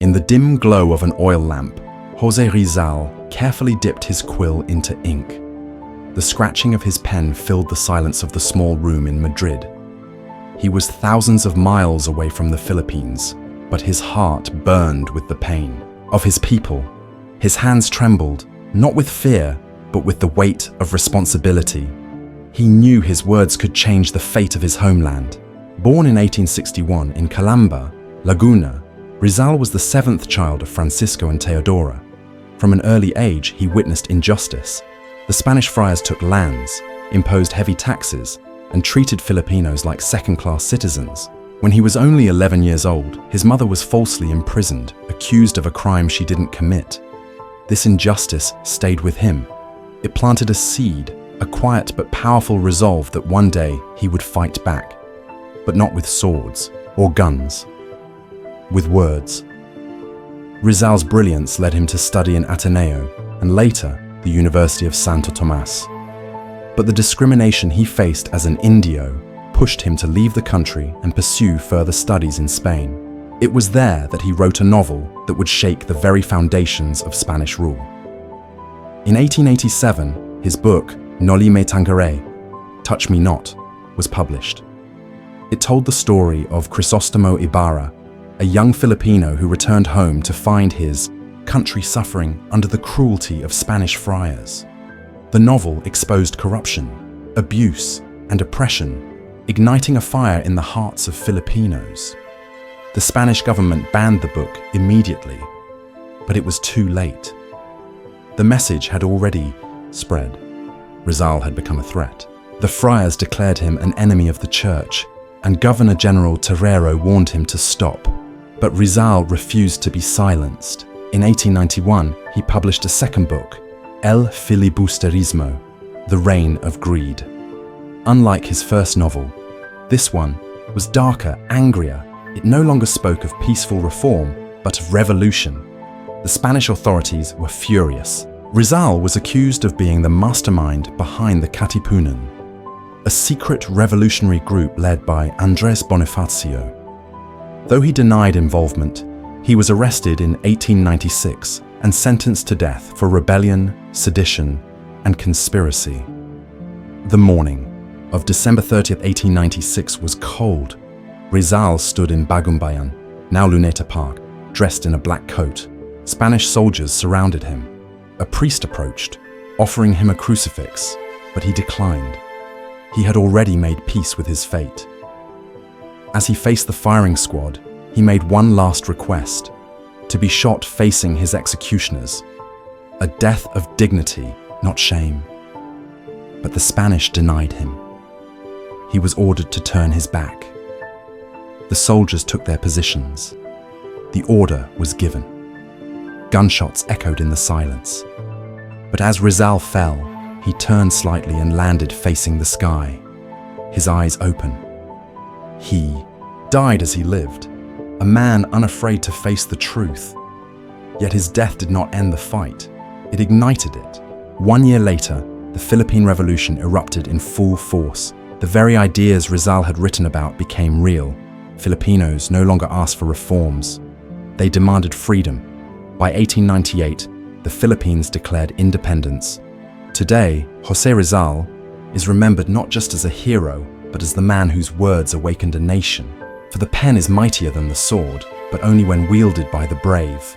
In the dim glow of an oil lamp, José Rizal carefully dipped his quill into ink. The scratching of his pen filled the silence of the small room in Madrid. He was thousands of miles away from the Philippines, but his heart burned with the pain of his people. His hands trembled, not with fear, but with the weight of responsibility. He knew his words could change the fate of his homeland. Born in 1861 in Calamba, Laguna, Rizal was the seventh child of Francisco and Teodora. From an early age, he witnessed injustice. The Spanish friars took lands, imposed heavy taxes, and treated Filipinos like second-class citizens. When he was only 11 years old, his mother was falsely imprisoned, accused of a crime she didn't commit. This injustice stayed with him. It planted a seed, a quiet but powerful resolve that one day he would fight back. But not with swords or guns. With words. Rizal's brilliance led him to study in Ateneo and later the University of Santo Tomas. But the discrimination he faced as an Indio pushed him to leave the country and pursue further studies in Spain. It was there that he wrote a novel that would shake the very foundations of Spanish rule. In 1887, his book, Noli Me Tangere, Touch Me Not, was published. It told the story of Crisostomo Ibarra, a young Filipino who returned home to find his country suffering under the cruelty of Spanish friars. The novel exposed corruption, abuse, and oppression, igniting a fire in the hearts of Filipinos. The Spanish government banned the book immediately, but it was too late. The message had already spread. Rizal had become a threat. The friars declared him an enemy of the church, and Governor General Terrero warned him to stop. But Rizal refused to be silenced. In 1891, he published a second book, El Filibusterismo, The Reign of Greed. Unlike his first novel, this one was darker, angrier. It no longer spoke of peaceful reform, but of revolution. The Spanish authorities were furious. Rizal was accused of being the mastermind behind the Katipunan, a secret revolutionary group led by Andres Bonifacio. Though he denied involvement, he was arrested in 1896 and sentenced to death for rebellion, sedition, and conspiracy. The morning of December 30th, 1896 was cold. Rizal stood in Bagumbayan, now Luneta Park, dressed in a black coat. Spanish soldiers surrounded him. A priest approached, offering him a crucifix, but he declined. He had already made peace with his fate. As he faced the firing squad, he made one last request, to be shot facing his executioners. A death of dignity, not shame. But the Spanish denied him. He was ordered to turn his back. The soldiers took their positions. The order was given. Gunshots echoed in the silence. But as Rizal fell, he turned slightly and landed facing the sky, his eyes open. He died as he lived, a man unafraid to face the truth. Yet his death did not end the fight. It ignited it. 1 year later, the Philippine Revolution erupted in full force. The very ideas Rizal had written about became real. Filipinos no longer asked for reforms. They demanded freedom. By 1898, the Philippines declared independence. Today, José Rizal is remembered not just as a hero, but as the man whose words awakened a nation. For the pen is mightier than the sword, but only when wielded by the brave.